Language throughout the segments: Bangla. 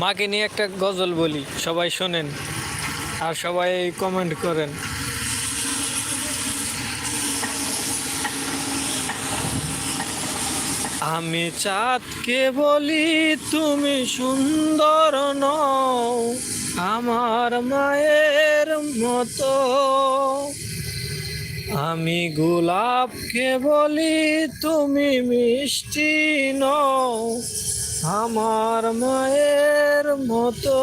মাকে নিয়ে একটা গজল বলি, সবাই শোনেন আর সবাই কমেন্ট করেন। আমি চাঁদকে বলি তুমি সুন্দর নও, আমার মায়ের মতো। আমি গোলাপকে বলি তুমি মিষ্টি নও, আমার মায়ের মতো।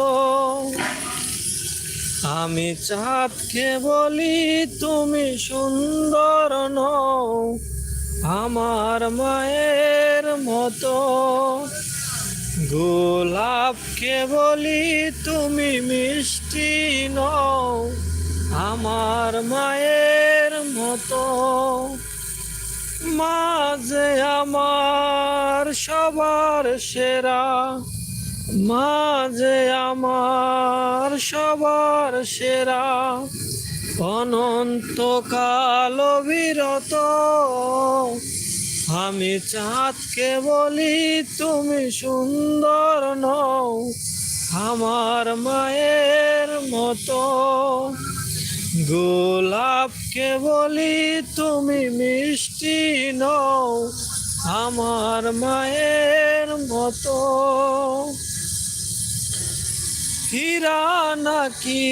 আমি চাঁদকে বলি তুমি সুন্দর নও, আমার মায়ের মতো। গোলাপকে বলি তুমি মিষ্টি নও, আমার মায়ের মতো। মা যে আমার সবার সেরা, মা যে আমার সবার সেরা। অনন্তকাল বিরত আমি চাঁদকে বলি তুমি সুন্দর নও, আমার মায়ের মতো। গোলাপকে বলি তুমি মিষ্টি নও, আমার মায়ের মতো। হীরা নাকি